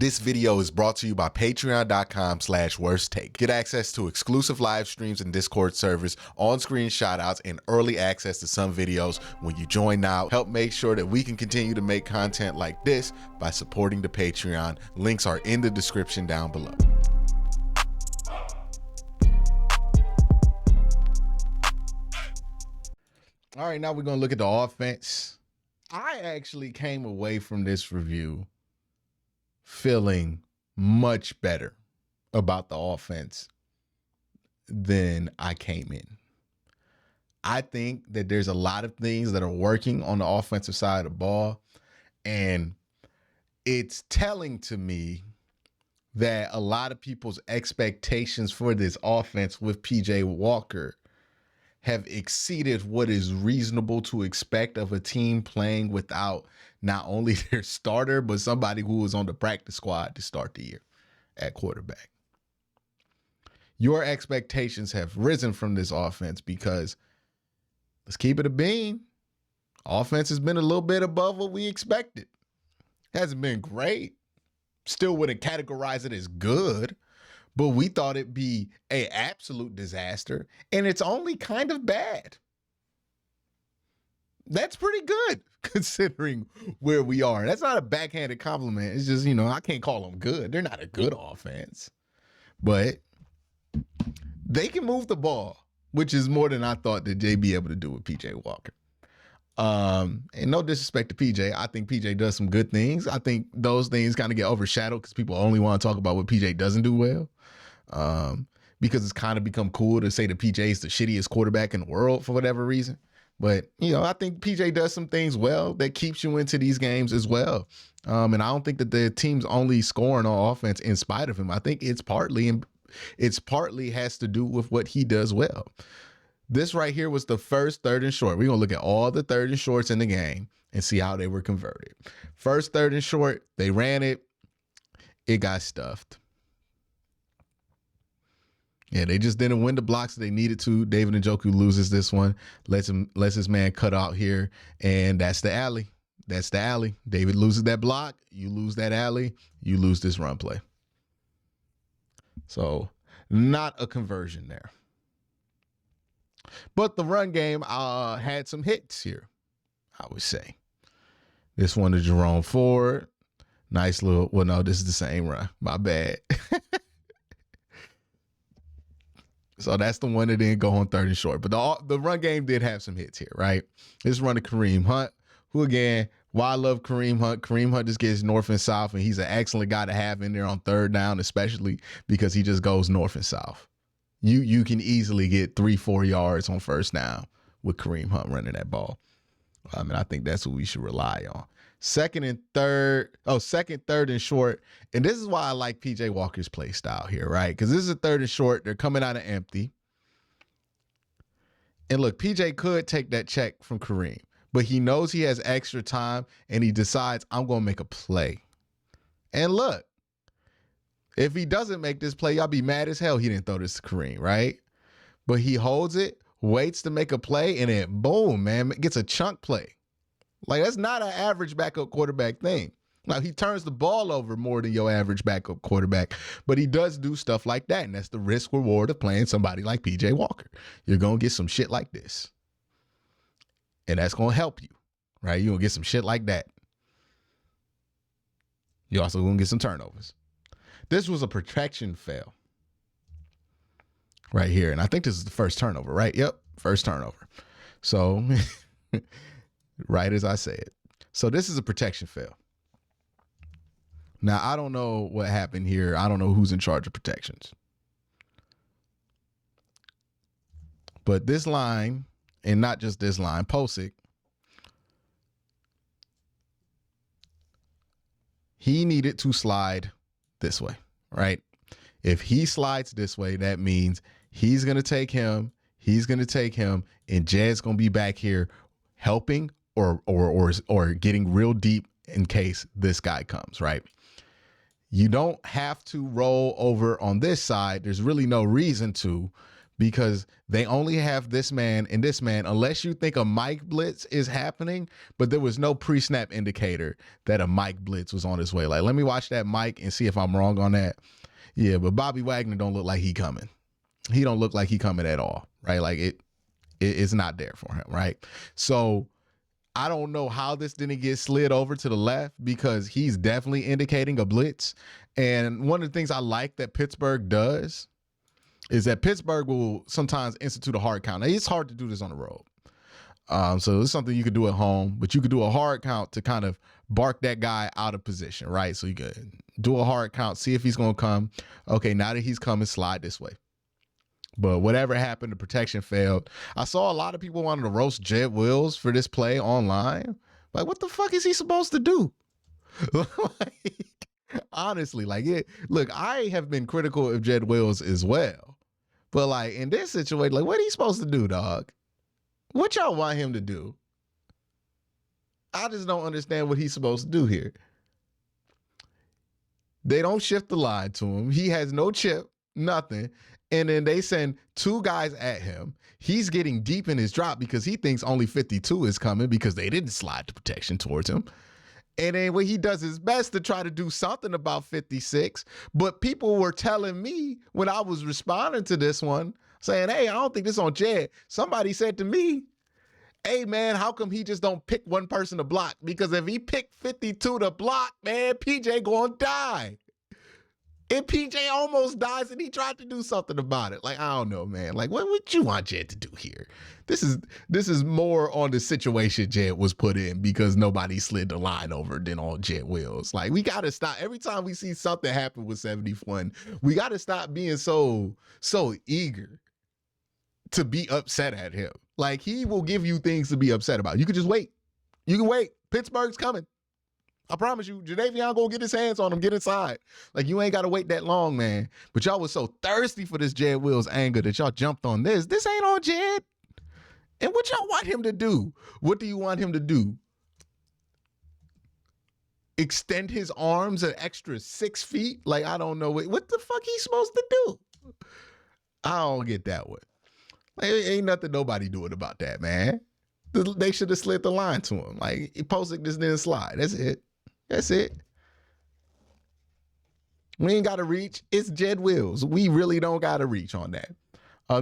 This video is brought to you by patreon.com/worsttake. Get access to exclusive live streams and Discord servers, on-screen shoutouts, and early access to some videos when you join now. Help make sure that we can continue to make content like this by supporting the Patreon. Links are in the description down below. All right, now we're going to look at the offense. I actually came away from this review feeling much better about the offense than I came in. I think that there's a lot of things that are working on the offensive side of the ball, and it's telling to me that a lot of people's expectations for this offense with PJ Walker have exceeded what is reasonable to expect of a team playing without not only their starter, but somebody who was on the practice squad to start the year at quarterback. Your expectations have risen from this offense because, let's keep it a bean, offense has been a little bit above what we expected. Hasn't been great. Still wouldn't categorize it as good, but we thought it'd be an absolute disaster, and it's only kind of bad. That's pretty good considering where we are. That's not a backhanded compliment. It's just, I can't call them good. They're not a good offense, but they can move the ball, which is more than I thought that they'd be able to do with PJ Walker. And no disrespect to PJ. I think PJ does some good things. I think those things kind of get overshadowed because people only want to talk about what PJ doesn't do well. Because it's kind of become cool to say that PJ is the shittiest quarterback in the world for whatever reason. But, I think PJ does some things well that keeps you into these games as well. And I don't think that the team's only scoring on offense in spite of him. I think it's partly has to do with what he does well. This right here was the first third and short. We're going to look at all the third and shorts in the game and see how they were converted. First third and short, they ran it. It got stuffed. Yeah, they just didn't win the blocks they needed to. David Njoku loses this one, lets his man cut out here, and that's the alley. That's the alley. David loses that block. You lose that alley. You lose this run play. So not a conversion there. But the run game had some hits here, I would say. This one to Jerome Ford. Nice little, well, no, this is the same run. My bad. So that's the one that didn't go on third and short. But the run game did have some hits here, right? This run to Kareem Hunt, who, again, why I love Kareem Hunt just gets north and south, and he's an excellent guy to have in there on third down, especially because he just goes north and south. You can easily get 3-4 yards on first down with Kareem Hunt running that ball. And I think that's what we should rely on. Second, third, and short. And this is why I like PJ Walker's play style here, right? Because this is a third and short. They're coming out of empty. And look, PJ could take that check from Kareem, but he knows he has extra time, and he decides, I'm going to make a play. And look, if he doesn't make this play, y'all be mad as hell he didn't throw this to Kareem, right? But he holds it, waits to make a play, and then boom, man, gets a chunk play. Like, that's not an average backup quarterback thing. Now, he turns the ball over more than your average backup quarterback, but he does do stuff like that, and that's the risk reward of playing somebody like PJ Walker. You're going to get some shit like this, and that's going to help you, right? You're going to get some shit like that. You're also going to get some turnovers. This was a protection fail right here, and I think this is the first turnover, right? Yep, first turnover. So... right as I say it. So this is a protection fail. Now, I don't know what happened here. I don't know who's in charge of protections. But this line, and not just this line, Posick, he needed to slide this way, right? If he slides this way, that means he's going to take him, and Jed's going to be back here helping or getting real deep in case this guy comes, right? You don't have to roll over on this side. There's really no reason to, because they only have this man and this man, unless you think a Mike blitz is happening, but there was no pre-snap indicator that a Mike blitz was on his way. Like, let me watch that Mike and see if I'm wrong on that. Yeah, but Bobby Wagner don't look like he coming. He don't look like he coming at all, right? Like it's not there for him, right? So I don't know how this didn't get slid over to the left, because he's definitely indicating a blitz. And one of the things I like that Pittsburgh does is that Pittsburgh will sometimes institute a hard count. Now, it's hard to do this on the road. So it's something you could do at home, but you could do a hard count to kind of bark that guy out of position, right? So you could do a hard count, see if he's going to come. Okay, now that he's coming, slide this way. But whatever happened, the protection failed. I saw a lot of people wanting to roast Jed Wills for this play online. Like, what the fuck is he supposed to do? Like, honestly, like, look, I have been critical of Jed Wills as well. But, like, in this situation, like, what are he supposed to do, dog? What y'all want him to do? I just don't understand what he's supposed to do here. They don't shift the line to him. He has no chip, nothing. And then they send two guys at him. He's getting deep in his drop because he thinks only 52 is coming because they didn't slide the protection towards him. And then when he does his best to try to do something about 56, but people were telling me when I was responding to this one, saying, hey, I don't think this is on Jed. Somebody said to me, hey, man, how come he just don't pick one person to block? Because if he picked 52 to block, man, PJ gonna die. And PJ almost dies, and he tried to do something about it. Like, I don't know, man. Like, what would you want Jed to do here? This is more on the situation Jed was put in because nobody slid the line over than on Jed Wills. Like, we got to stop. Every time we see something happen with 71, we got to stop being so eager to be upset at him. Like, he will give you things to be upset about. You can just wait. You can wait. Pittsburgh's coming. I promise you, Jadavion gonna get his hands on him, get inside. Like, you ain't gotta wait that long, man. But y'all was so thirsty for this Jed Wills anger that y'all jumped on this. This ain't on Jed. And what y'all want him to do? What do you want him to do? Extend his arms an extra 6 feet? Like, I don't know. What the fuck he's supposed to do? I don't get that one. Like, ain't nothing nobody doing about that, man. They should have slid the line to him. Like, Posick just didn't slide. That's it. That's it. We ain't got to reach. It's Jed Wills. We really don't got to reach on that.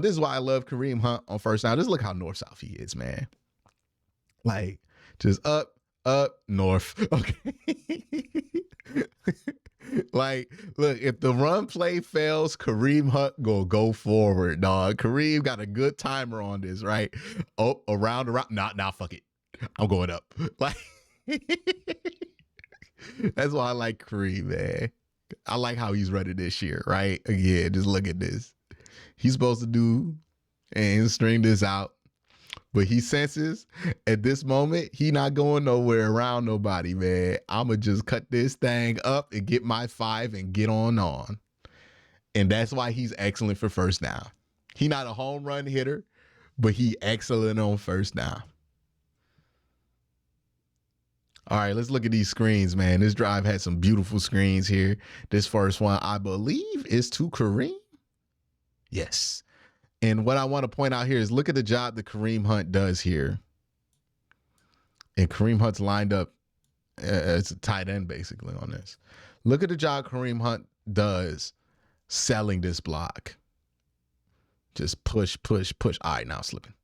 This is why I love Kareem Hunt on first down. Just look how north-south he is, man. Like, just up, north. Okay. Like, look, if the run play fails, Kareem Hunt go forward, dog. Kareem got a good timer on this, right? Oh, around. Nah, fuck it. I'm going up. Like, that's why I like Kareem, man. I like how he's running this year, right? Again, just look at this. He's supposed to do and string this out, but he senses at this moment he not going nowhere around nobody, man. I'ma just cut this thing up and get my 5 and get on. And that's why he's excellent for first down. He not a home run hitter, but he excellent on first down. All right, let's look at these screens, man. This drive had some beautiful screens here. This first one, I believe, is to Kareem. Yes. And what I want to point out here is look at the job that Kareem Hunt does here. And Kareem Hunt's lined up as a tight end basically on this. Look at the job Kareem Hunt does selling this block. Just push. All right, now slipping.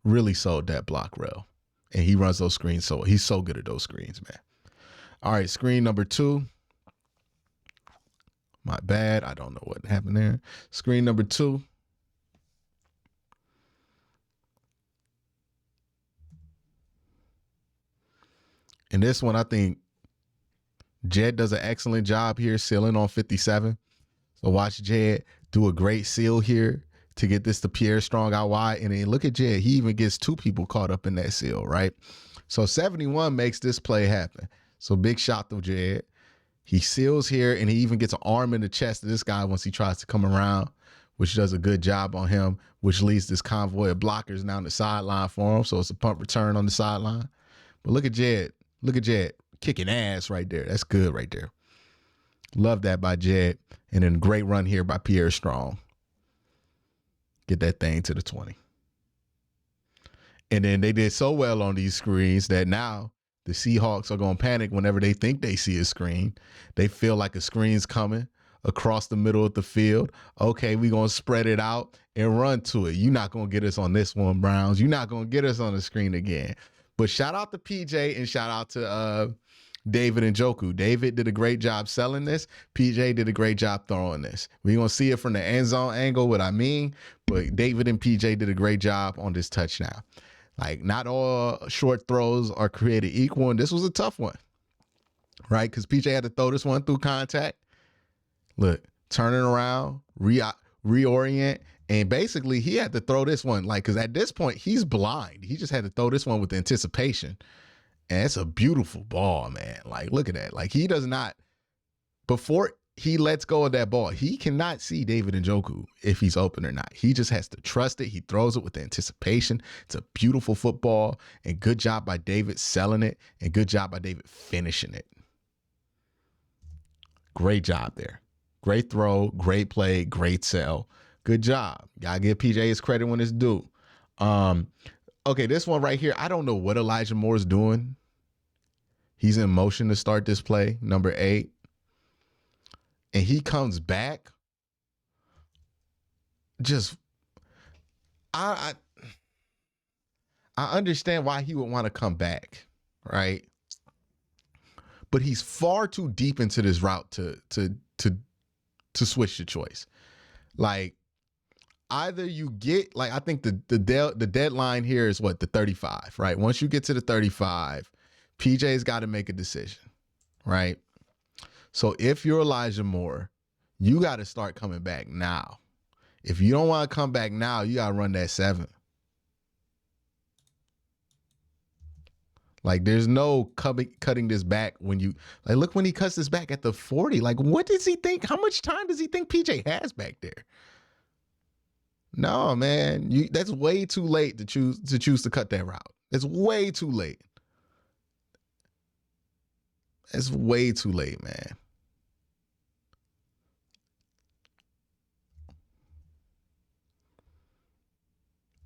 Really sold that block well. And he runs those screens so he's so good at those screens, man. All right, screen number 2. My bad. I don't know what happened there. Screen number 2. And this one, I think Jed does an excellent job here sealing on 57. So watch Jed do a great seal here to get this to Pierre Strong out wide. And then look at Jed. He even gets 2 people caught up in that seal, right? So 71 makes this play happen. So big shot to Jed. He seals here, and he even gets an arm in the chest of this guy once he tries to come around, which does a good job on him, which leads this convoy of blockers down the sideline for him. So it's a punt return on the sideline. But look at Jed. Look at Jed kicking ass right there. That's good right there. Love that by Jed. And then great run here by Pierre Strong. Get that thing to the 20. And then they did so well on these screens that now the Seahawks are going to panic whenever they think they see a screen. They feel like a screen's coming across the middle of the field. Okay, we're going to spread it out and run to it. You're not going to get us on this one, Browns. You're not going to get us on the screen again. But shout out to PJ and shout out to David and Njoku. David did a great job selling this. PJ did a great job throwing this. We're going to see it from the end zone angle, what I mean. But David and PJ did a great job on this touchdown. Like, not all short throws are created equal, and this was a tough one, right? Because PJ had to throw this one through contact. Look, turning around, reorient, and basically he had to throw this one, like, because at this point, he's blind. He just had to throw this one with anticipation. And it's a beautiful ball, man. Like, look at that. Like, he does not, before he lets go of that ball, he cannot see David Njoku if he's open or not. He just has to trust it. He throws it with anticipation. It's a beautiful football, and good job by David selling it, and good job by David finishing it. Great job there. Great throw, great play, great sell. Good job. Gotta give PJ his credit when it's due. Okay, this one right here, I don't know what Elijah Moore's doing. He's in motion to start this play, number 8. And he comes back. Just, I understand why he would want to come back, right? But he's far too deep into this route to switch the choice. Like, either you get, like, I think the deadline here is what, the 35, right? Once you get to the 35, PJ's got to make a decision, right? So if you're Elijah Moore, you got to start coming back now. If you don't want to come back now, you got to run that 7. Like, there's no cutting this back when you, like, look when he cuts this back at the 40. Like, what does he think? How much time does he think PJ has back there? No, man, that's way too late to choose to cut that route. It's way too late. It's way too late, man.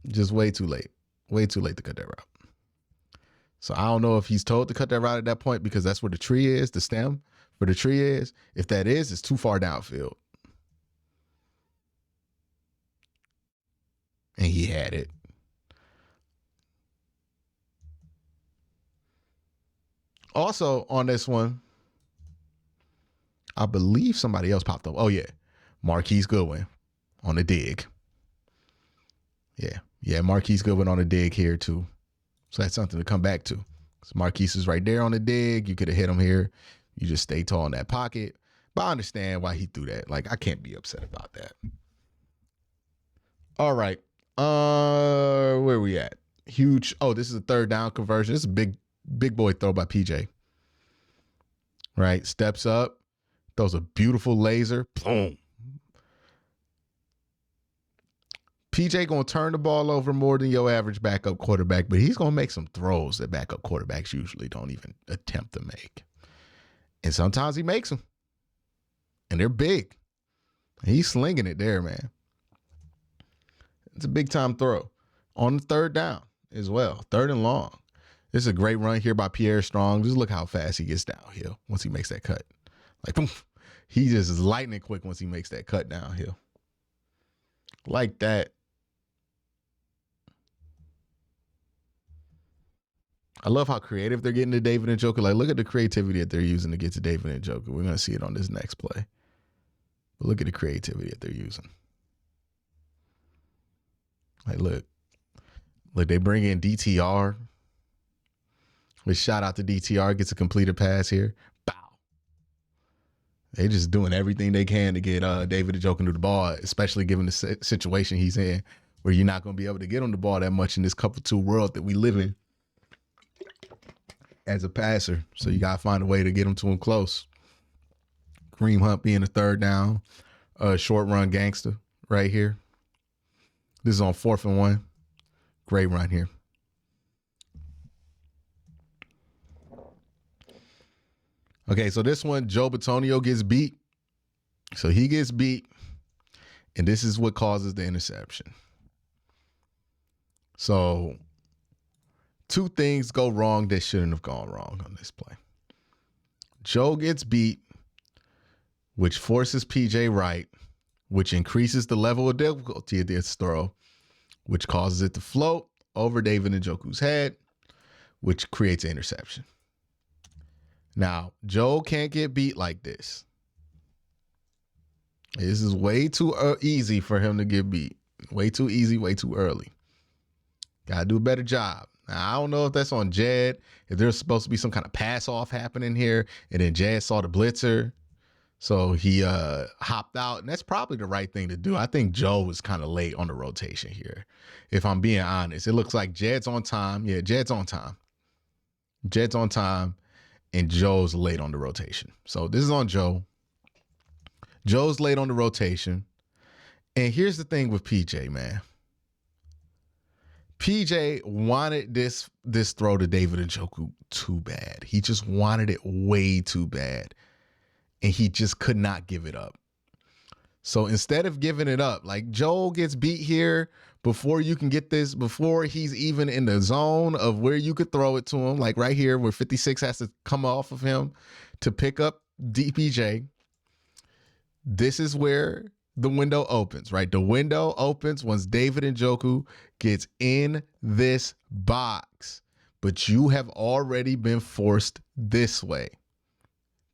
Just way too late. Way too late to cut that route. So I don't know if he's told to cut that route at that point because that's where the tree is, the stem for the tree is. If that is, it's too far downfield. And he had it. Also on this one, I believe somebody else popped up. Oh, yeah. Marquise Goodwin on the dig. Yeah, Marquise Goodwin on the dig here, too. So that's something to come back to. So Marquise is right there on the dig. You could have hit him here. You just stay tall in that pocket. But I understand why he threw that. Like, I can't be upset about that. All right. Where are we at? Huge. Oh, this is a 3rd down conversion. This is a big boy throw by PJ. Right. Steps up. Throws a beautiful laser. Boom. PJ going to turn the ball over more than your average backup quarterback, but he's going to make some throws that backup quarterbacks usually don't even attempt to make. And sometimes he makes them. And they're big. He's slinging it there, man. It's a big-time throw. On the 3rd down as well. 3rd and long. This is a great run here by Pierre Strong. Just look how fast he gets downhill once he makes that cut. Like, boom. He just is lightning quick once he makes that cut downhill. Like that. I love how creative they're getting to David Njoku. Like, look at the creativity that they're using to get to David Njoku. We're going to see it on this next play. But look at the creativity that they're using. Like, look, they bring in DTR. Which shout out to DTR, gets a completed pass here. Bow. They just doing everything they can to get David Njoku to the ball, especially given the situation he's in, where you're not going to be able to get on the ball that much in this cover 2 world that we live in as a passer. So you got to find a way to get him to him close. Kareem Hunt being a 3rd down, short run gangster right here. This is on 4th and 1. Great run here. Okay, so this one, Joe Bitonio gets beat. So he gets beat, and this is what causes the interception. So two things go wrong that shouldn't have gone wrong on this play. Joe gets beat, which forces PJ right, which increases the level of difficulty of this throw, which causes it to float over David Njoku's head, which creates an interception. Now, Joe can't get beat like this. This is way too easy for him to get beat. Way too easy, way too early. Got to do a better job. Now, I don't know if that's on Jed, if there's supposed to be some kind of pass off happening here, and then Jed saw the blitzer, so he hopped out, and that's probably the right thing to do. I think Joe was kind of late on the rotation here, if I'm being honest. It looks like Jed's on time. Yeah, Jed's on time. Jed's on time, and Joe's late on the rotation. So this is on Joe. Joe's late on the rotation. And here's the thing with PJ, man. PJ wanted this throw to David Njoku too bad. He just wanted it way too bad. And he just could not give it up. So instead of giving it up, like Joe gets beat here before you can get this, before he's even in the zone of where you could throw it to him, like right here where 56 has to come off of him to pick up DPJ. This is where the window opens, right? The window opens once David Njoku gets in this box, but you have already been forced this way.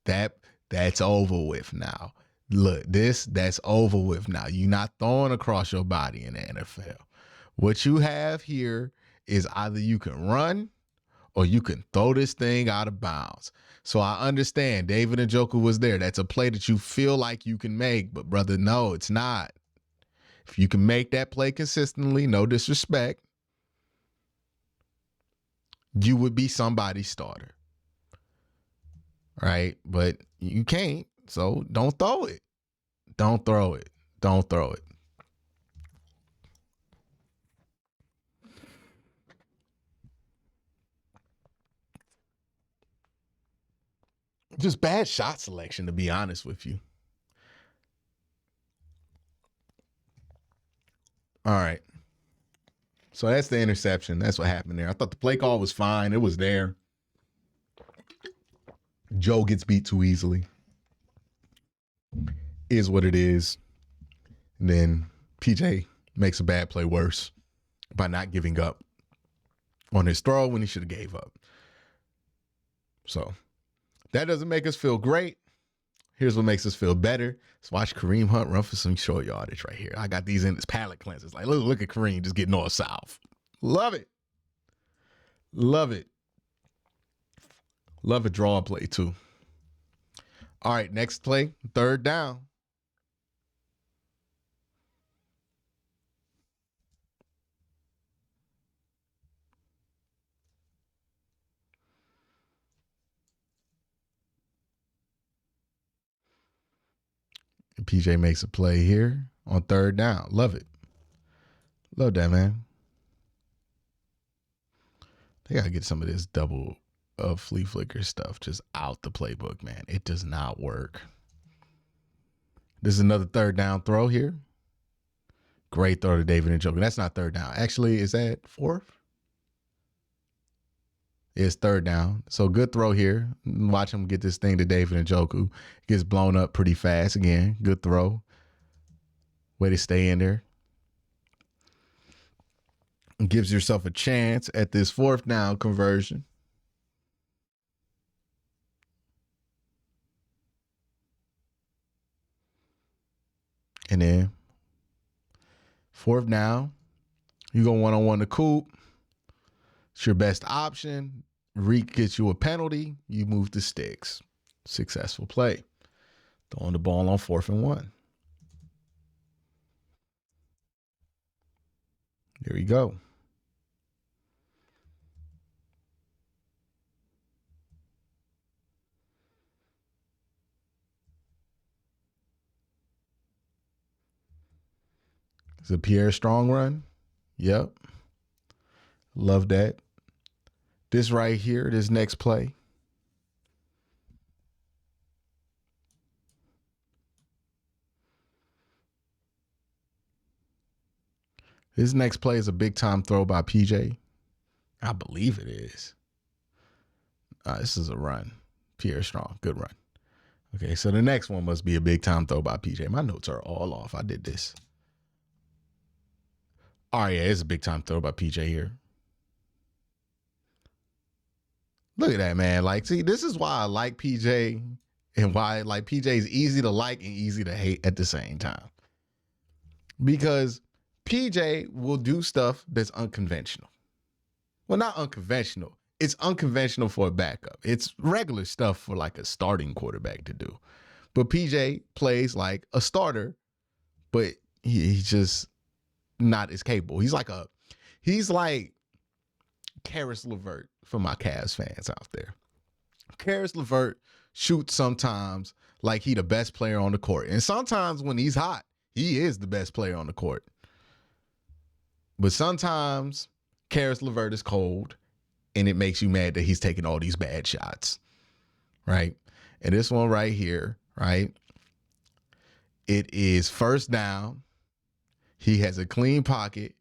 That's over with now. Look, that's over with now. You're not throwing across your body in the NFL. What you have here is either you can run or you can throw this thing out of bounds. So I understand David Njoku was there. That's a play that you feel like you can make, but brother, no, it's not. If you can make that play consistently, no disrespect, you would be somebody's starter. Right? But you can't. So don't throw it. Don't throw it. Don't throw it. Just bad shot selection, to be honest with you. All right. So that's the interception. That's what happened there. I thought the play call was fine. It was there. Joe gets beat too easily. Is what it is. And then PJ makes a bad play worse by not giving up on his throw when he should have gave up. So that doesn't make us feel great. Here's what makes us feel better. Let's watch Kareem Hunt run for some short yardage right here. I got these in this palate cleansers. Like, look at Kareem just getting north south. Love it. Love it. Love a draw play too. All right, next play, third down. And PJ makes a play here on third down. Love it. Love that, man. They got to get some of this double flea flicker stuff just out the playbook, man. It does not work. This is another third down throw here. Great throw to David Njoku. That's not third down. Actually, is that fourth? It's third down. So good throw here. Watch him get this thing to David Njoku. Gets blown up pretty fast. Again, good throw. Way to stay in there. Gives yourself a chance at this fourth down conversion. And then fourth down, you go one-on-one to Coop. It's your best option. Reek gets you a penalty. You move the sticks. Successful play. Throwing the ball on 4th and 1. There you go. It's a Pierre Strong run. Yep. Love that. This right here, this next play. His next play is a big time throw by PJ. I believe it is. This is a run. Pierre Strong, good run. Okay, so the next one must be a big time throw by PJ. My notes are all off. I did this. All right, yeah, it's a big time throw by PJ here. Look at that, man. Like, see, this is why I like PJ and why like PJ is easy to like and easy to hate at the same time. Because PJ will do stuff that's unconventional. Well, not unconventional. It's unconventional for a backup. It's regular stuff for like a starting quarterback to do. But PJ plays like a starter, but he's just not as capable. He's like Karis LeVert for my Cavs fans out there. Karis LeVert shoots sometimes like he the best player on the court. And sometimes when he's hot, he is the best player on the court. But sometimes Karis LeVert is cold and it makes you mad that he's taking all these bad shots, right? And this one right here, right? It is first down. He has a clean pocket.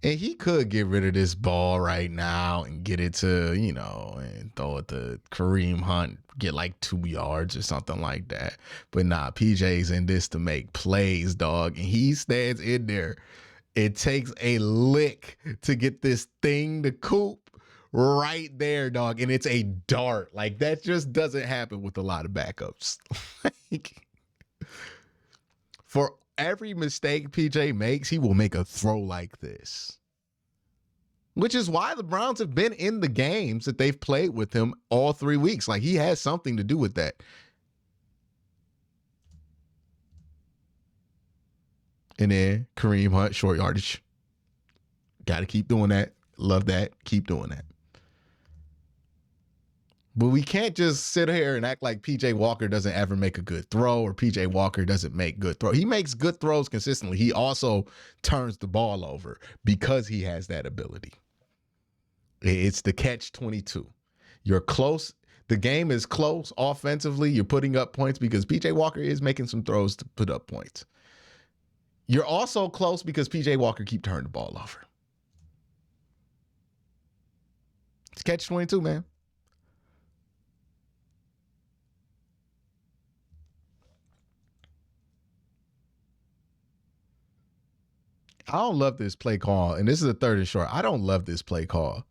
And he could get rid of this ball right now and get it to, and throw it to Kareem Hunt, get like 2 yards or something like that. But nah, PJ's in this to make plays, dog. And he stands in there. It takes a lick to get this thing to Coop right there, dog. And it's a dart. Like, that just doesn't happen with a lot of backups. For every mistake PJ makes, he will make a throw like this. Which is why the Browns have been in the games that they've played with him all 3 weeks. Like, he has something to do with that. And then Kareem Hunt, short yardage. Got to keep doing that. Love that. Keep doing that. But we can't just sit here and act like PJ Walker doesn't ever make a good throw or PJ Walker doesn't make good throws. He makes good throws consistently. He also turns the ball over because he has that ability. It's the catch-22. You're close. The game is close offensively. You're putting up points because PJ Walker is making some throws to put up points. You're also close because PJ Walker keep turning the ball over. It's catch-22, man. I don't love this play call, and this is a third and short. I don't love this play call.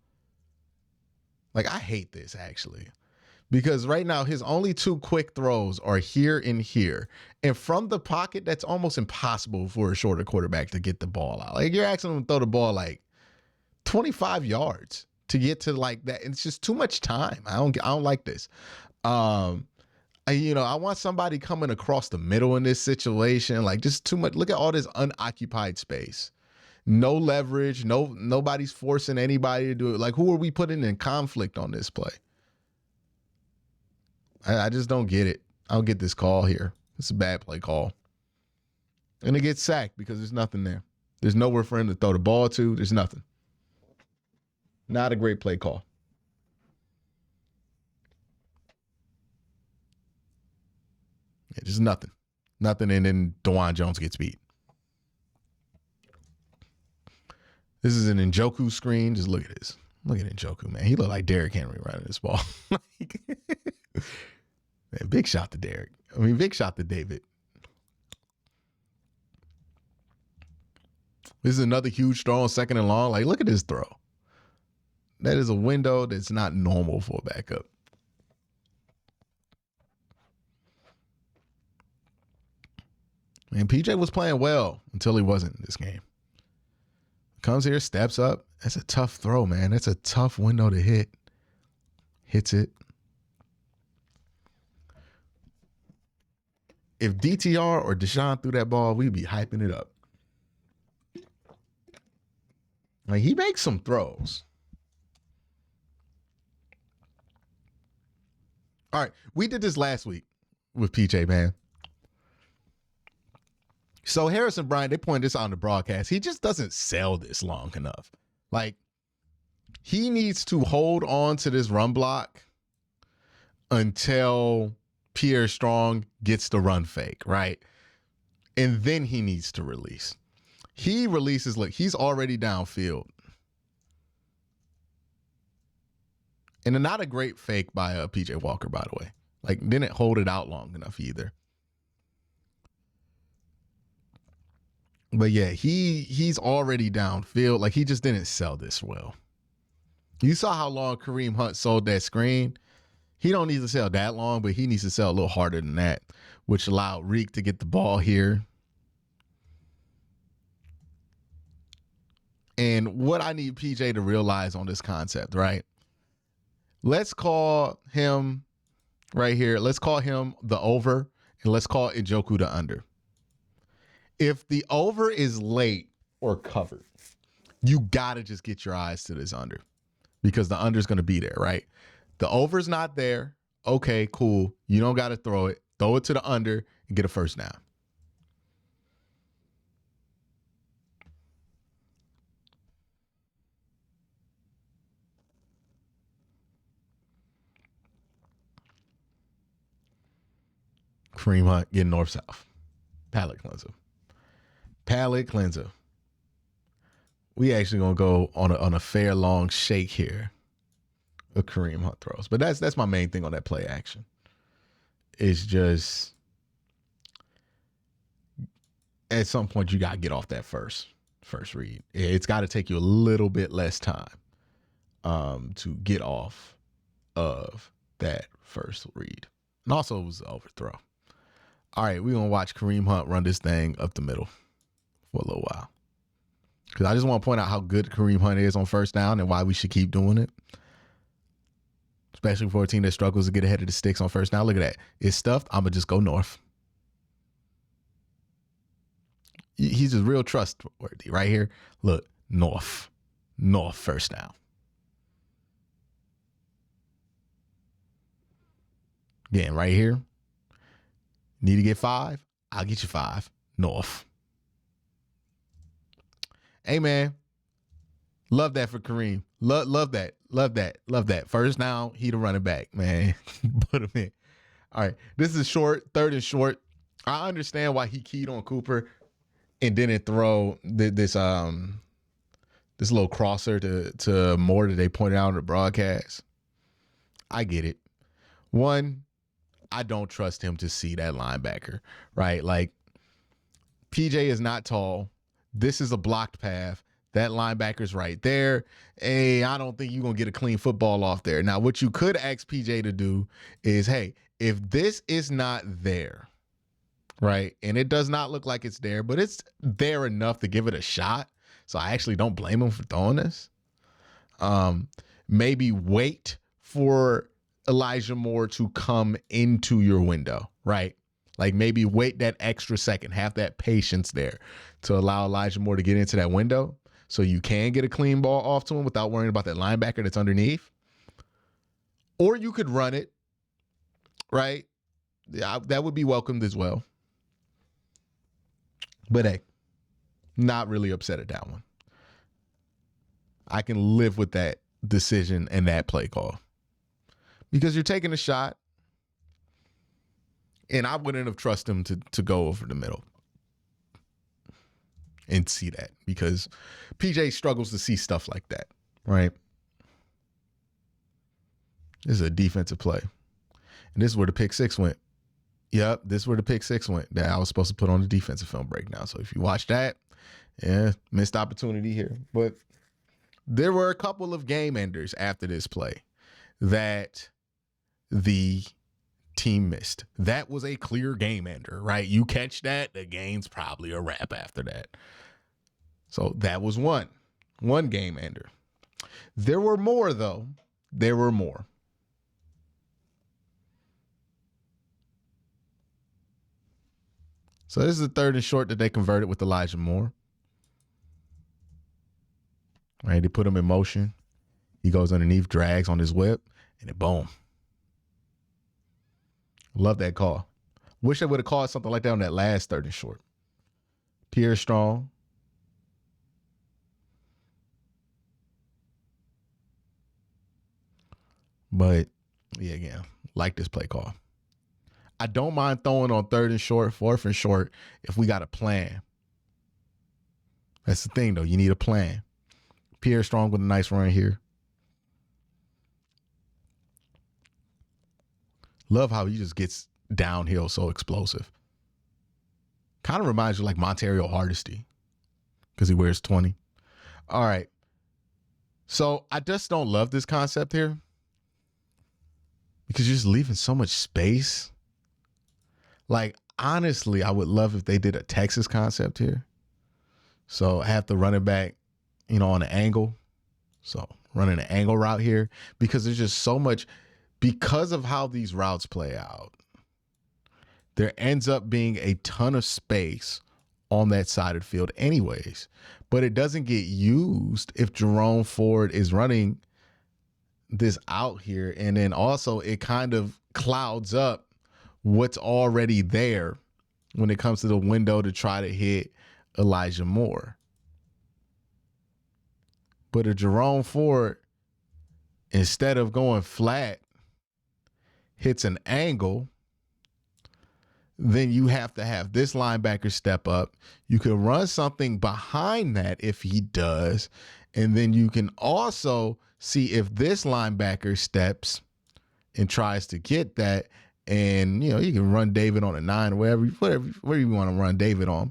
Like, I hate this, actually. Because right now, his only 2 quick throws are here and here. And from the pocket, that's almost impossible for a shorter quarterback to get the ball out. Like, you're asking him to throw the ball, like, 25 yards to get to, like, that. It's just too much time. I don't like this. I want somebody coming across the middle in this situation. Like, just too much. Look at all this unoccupied space. No leverage. Nobody's forcing anybody to do it. Like, who are we putting in conflict on this play? I just don't get it. I don't get this call here. It's a bad play call. And it gets sacked because there's nothing there. There's nowhere for him to throw the ball to. There's nothing. Not a great play call. Yeah, just nothing. Nothing, and then DeJuan Jones gets beat. This is an Njoku screen. Just look at this. Look at Njoku, man. He looked like Derrick Henry running this ball. Man, big shot to Derrick. Big shot to David. This is another huge throw on 2nd and long. Like, look at this throw. That is a window that's not normal for a backup. Man, PJ was playing well until he wasn't in this game. Comes here, steps up. That's a tough throw, man. That's a tough window to hit. Hits it. If DTR or Deshaun threw that ball, we'd be hyping it up. Like, he makes some throws. All right, we did this last week with PJ, man. So Harrison Bryant, they pointed this out on the broadcast. He just doesn't sell this long enough. Like, he needs to hold on to this run block until Pierre Strong gets the run fake, right? And then he needs to release. He releases, look, he's already downfield. And not a great fake by PJ Walker, by the way. Like, didn't hold it out long enough either. But yeah, he's already downfield. Like, he just didn't sell this well. You saw how long Kareem Hunt sold that screen. He don't need to sell that long, but he needs to sell a little harder than that, which allowed Reek to get the ball here. And what I need PJ to realize on this concept, right? Let's call him right here. Let's call him the over, and let's call Njoku the under. If the over is late or covered, you got to just get your eyes to this under, because the under is going to be there, right? The over's not there. Okay, cool. You don't got to throw it. Throw it to the under and get a first down. Kareem Hunt getting north-south. Palate cleanser. Palate cleanser. We actually going to go on a fair long shake here of Kareem Hunt throws. But that's my main thing on that play action. It's just, at some point you got to get off that first read. It's got to take you a little bit less time to get off of that first read. And also it was an overthrow. All right, we're going to watch Kareem Hunt run this thing up the middle for a little while. Because I just want to point out how good Kareem Hunt is on first down and why we should keep doing it. Especially for a team that struggles to get ahead of the sticks on first down. Look at that. It's stuffed. I'm going to just go north. He's just real trustworthy right here. Look, north. North first down. Again, right here. Need to get 5? I'll get you 5. North. Hey, man. Love that for Kareem. Love that. Love that. Love that. First down, he the running back, man. Put him in. All right. This is short. 3rd and short. I understand why he keyed on Cooper and didn't throw this little crosser to Moore that they pointed out on the broadcast. I get it. One, I don't trust him to see that linebacker, right? Like, PJ is not tall. This is a blocked path. That linebacker's right there. Hey, I don't think you're going to get a clean football off there. Now, what you could ask PJ to do is, hey, if this is not there, right, and it does not look like it's there, but it's there enough to give it a shot, so I actually don't blame him for throwing this. Maybe wait for Elijah Moore to come into your window, right? Like, maybe wait that extra second, have that patience there to allow Elijah Moore to get into that window so you can get a clean ball off to him without worrying about that linebacker that's underneath. Or you could run it, right? Yeah, that would be welcomed as well. But hey, not really upset at that one. I can live with that decision and that play call. Because you're taking a shot, and I wouldn't have trusted him to go over the middle and see that, because PJ struggles to see stuff like that, right? This is a defensive play. And this is where the pick 6 went. Yep, this is where the pick 6 went that I was supposed to put on the defensive film breakdown. So if you watch that, yeah, missed opportunity here. But there were a couple of game enders after this play that the team missed. That was a clear game ender, right? You catch that, the game's probably a wrap after that. So that was one game ender. There were more, though. There were more. So this is the 3rd and short that they converted with Elijah Moore. Right, they put him in motion. He goes underneath, drags on his whip, and then boom. Love that call. Wish I would have called something like that on that last 3rd and short. Pierre Strong. But, yeah, again, like this play call. I don't mind throwing on 3rd and short, 4th and short if we got a plan. That's the thing, though. You need a plan. Pierre Strong with a nice run here. Love how he just gets downhill so explosive. Kind of reminds you like Montario Hardesty because he wears 20. All right. So I just don't love this concept here because you're just leaving so much space. Like, honestly, I would love if they did a Texas concept here. So have the running back, on an angle. So running an angle route here because there's just so much, because of how these routes play out, there ends up being a ton of space on that side of the field anyways. But it doesn't get used if Jerome Ford is running this out here. And then also it kind of clouds up what's already there when it comes to the window to try to hit Elijah Moore. But a Jerome Ford, instead of going flat, hits an angle, then you have to have this linebacker step up. You can run something behind that if he does. And then you can also see if this linebacker steps and tries to get that. And, you can run David on a 9, wherever you want to run David on.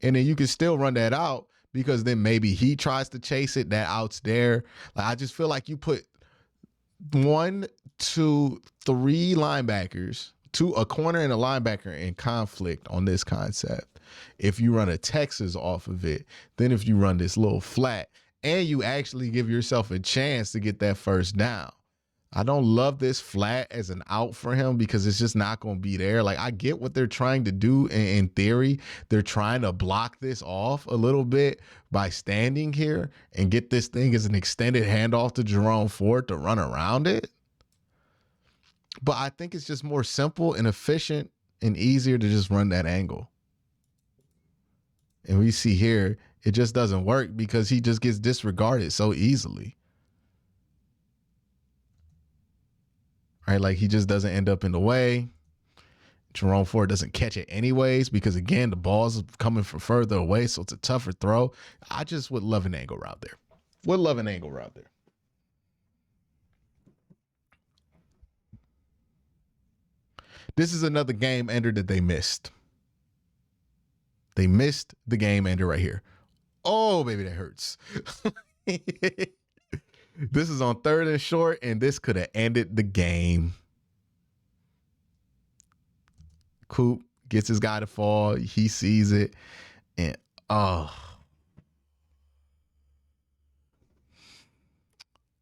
And then you can still run that out because then maybe he tries to chase it. That out's there. Like, I just feel like you put 1, 2, 3 linebackers, a corner and a linebacker in conflict on this concept. If you run a Texas off of it, then if you run this little flat and you actually give yourself a chance to get that first down. I don't love this flat as an out for him because it's just not going to be there. Like, I get what they're trying to do. In theory, they're trying to block this off a little bit by standing here and get this thing as an extended handoff to Jerome Ford to run around it. But I think it's just more simple and efficient and easier to just run that angle. And we see here, it just doesn't work because he just gets disregarded so easily. Right? Like, he just doesn't end up in the way. Jerome Ford doesn't catch it anyways because, again, the ball's coming from further away, so it's a tougher throw. I just would love an angle route there. This is another game ender that they missed. They missed the game ender right here. Oh, baby, that hurts. This is on 3rd and short, and this could have ended the game. Coop gets his guy to fall. He sees it, and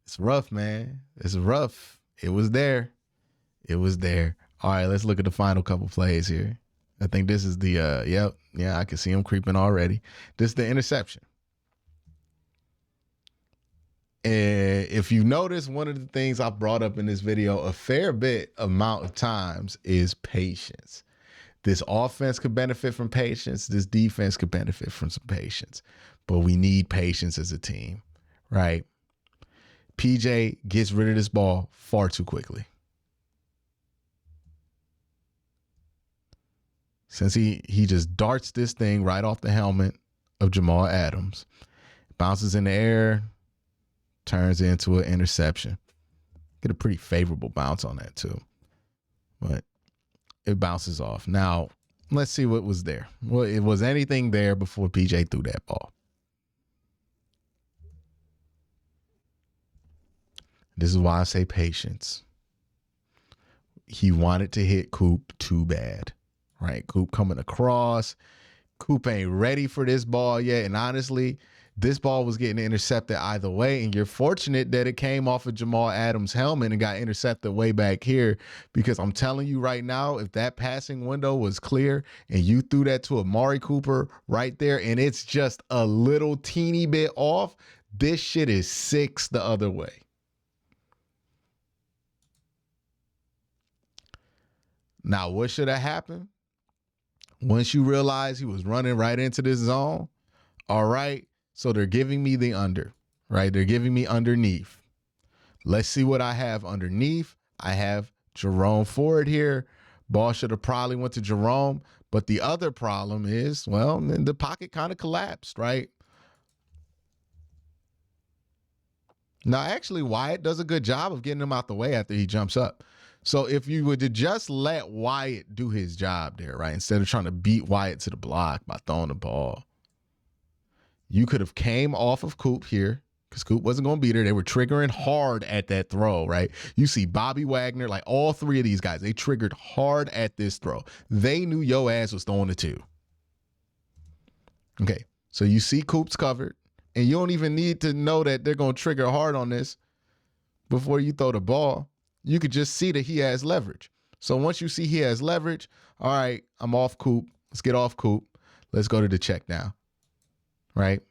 it's rough, man. It's rough. It was there. All right, let's look at the final couple plays here. I think this is the, I can see him creeping already. This is the interception. And if you notice, one of the things I brought up in this video a fair bit amount of times is patience. This offense could benefit from patience. This defense could benefit from some patience. But we need patience as a team, right? PJ gets rid of this ball far too quickly. Since he just darts this thing right off the helmet of Jamal Adams, bounces in the air, turns into an interception. Get a pretty favorable bounce on that too. But it bounces off. Now, let's see what was there. Well, it was anything there before PJ threw that ball. This is why I say patience. He wanted to hit Coop too bad, right? Coop coming across. Coop ain't ready for this ball yet. And honestly, this ball was getting intercepted either way, and you're fortunate that it came off of Jamal Adams' helmet and got intercepted way back here, because I'm telling you right now, if that passing window was clear and you threw that to Amari Cooper right there and it's just a little teeny bit off, this shit is 6 the other way. Now, what should have happened? Once you realize he was running right into this zone, all right, so they're giving me the under, right? They're giving me underneath. Let's see what I have underneath. I have Jerome Ford here. Ball should have probably went to Jerome, but the other problem is, well, the pocket kind of collapsed, right? Now, actually, Wyatt does a good job of getting him out the way after he jumps up. So if you would just let Wyatt do his job there, right, instead of trying to beat Wyatt to the block by throwing the ball, you could have came off of Coop here because Coop wasn't going to beat her. They were triggering hard at that throw, right? You see Bobby Wagner, like all three of these guys, they triggered hard at this throw. They knew your ass was throwing the two. Okay, so you see Coop's covered, and you don't even need to know that they're going to trigger hard on this before you throw the ball. You could just see that he has leverage. So once you see he has leverage, all right, I'm off Coop. Let's get off Coop. Let's go to the check now, right?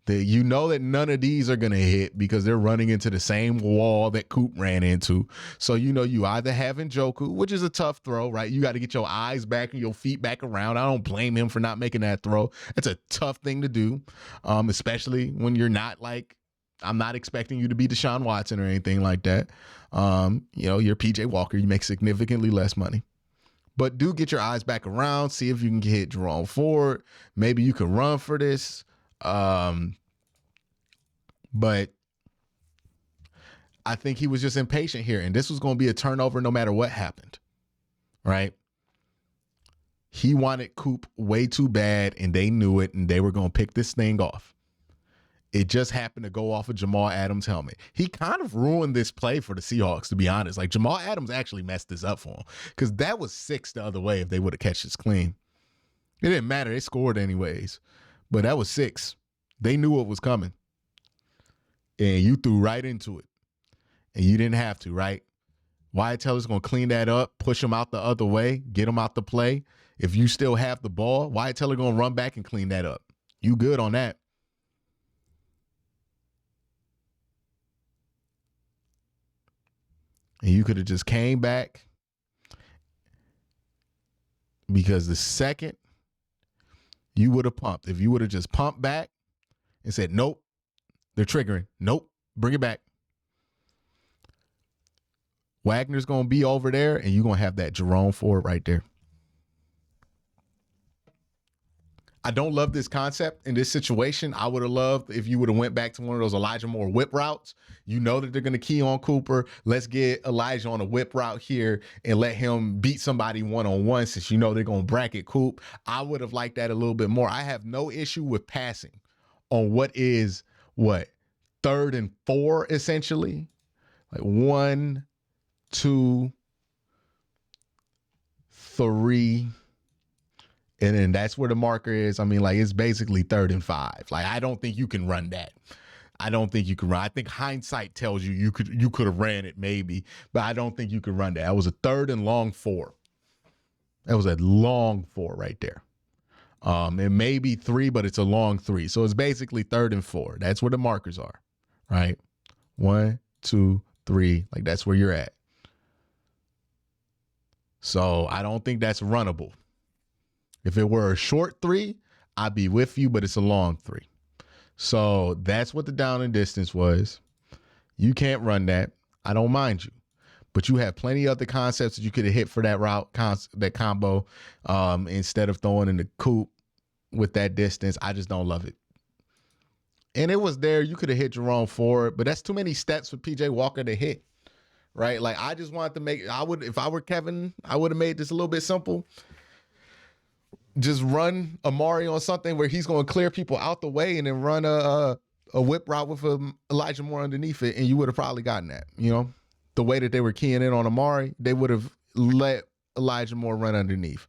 You know that none of these are going to hit because they're running into the same wall that Coop ran into. So you know you either have Njoku, which is a tough throw, right? You got to get your eyes back and your feet back around. I don't blame him for not making that throw. It's a tough thing to do, especially when you're not like, I'm not expecting you to be Deshaun Watson or anything like that. You know, you're PJ Walker. You make significantly less money. But do get your eyes back around. See if you can hit Jerome Ford. Maybe you can run for this. But I think he was just impatient here. And this was going to be a turnover no matter what happened. Right? He wanted Coop way too bad, and they knew it, and they were going to pick this thing off. It just happened to go off of Jamal Adams' helmet. He kind of ruined this play for the Seahawks, to be honest. Like, Jamal Adams actually messed this up for him because that was 6 the other way if they would have catched this clean. It didn't matter. They scored anyways. But that was 6. They knew what was coming. And you threw right into it. And you didn't have to, right? Wyatt Teller's going to clean that up, push him out the other way, get him out the play. If you still have the ball, Wyatt Teller going to run back and clean that up. You good on that. And you could have just came back because the second you would have pumped, if you would have just pumped back and said, nope, they're triggering. Nope, bring it back. Wagner's going to be over there, and you're going to have that Jerome Ford right there. I don't love this concept in this situation. I would have loved if you would have went back to one of those Elijah Moore whip routes. You know that they're going to key on Cooper. Let's get Elijah on a whip route here and let him beat somebody one-on-one since you know they're going to bracket Coop. I would have liked that a little bit more. I have no issue with passing on what is, 3rd and 4, essentially. Like 1, 2, 3. And then that's where the marker is. I mean, like, it's basically 3rd and 5. Like, I don't think you can run that. I don't think you can run. I think hindsight tells you you could have ran it maybe, but I don't think you could run that. That was a 3rd and long 4. That was a long 4 right there. It may be 3, but it's a long 3. So it's basically 3rd and 4. That's where the markers are, right? 1, 2, 3. Like, that's where you're at. So I don't think that's runnable. If it were a short 3, I'd be with you, but it's a long 3. So that's what the down and distance was. You can't run that. I don't mind you. But you have plenty of other concepts that you could have hit for that route, that combo, instead of throwing in the Coop with that distance. I just don't love it. And it was there. You could have hit Jerome Ford, but that's too many steps for PJ Walker to hit, right? Like, I just wanted to make, if I were Kevin, I would have made this a little bit simple. Just run Amari on something where he's going to clear people out the way and then run a whip route with Elijah Moore underneath it, and you would have probably gotten that. You know, the way that they were keying in on Amari, they would have let Elijah Moore run underneath.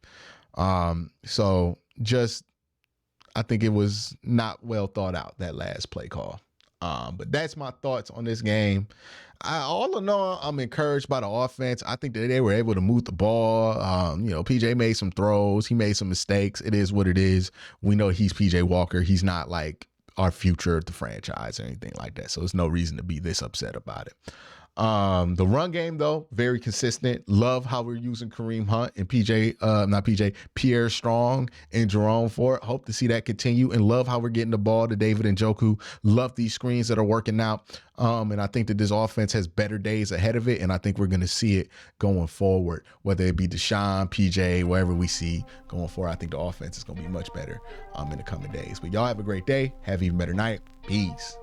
So just, I think it was not well thought out, that last play call. But that's my thoughts on this game. All in all, I'm encouraged by the offense. I think that they were able to move the ball. PJ made some throws. He made some mistakes. It is what it is. We know he's PJ Walker. He's not like our future of the franchise or anything like that. So there's no reason to be this upset about it. The run game, though, very consistent. Love how we're using Kareem Hunt and Pierre Strong and Jerome Ford. Hope to see that continue, and love how we're getting the ball to David Njoku. Love these screens that are working out. And I think that this offense has better days ahead of it, and I think we're going to see it going forward, whether it be Deshaun, PJ, wherever we see going forward. I think the offense is going to be much better in the coming days. But y'all have a great day. Have an even better night. Peace.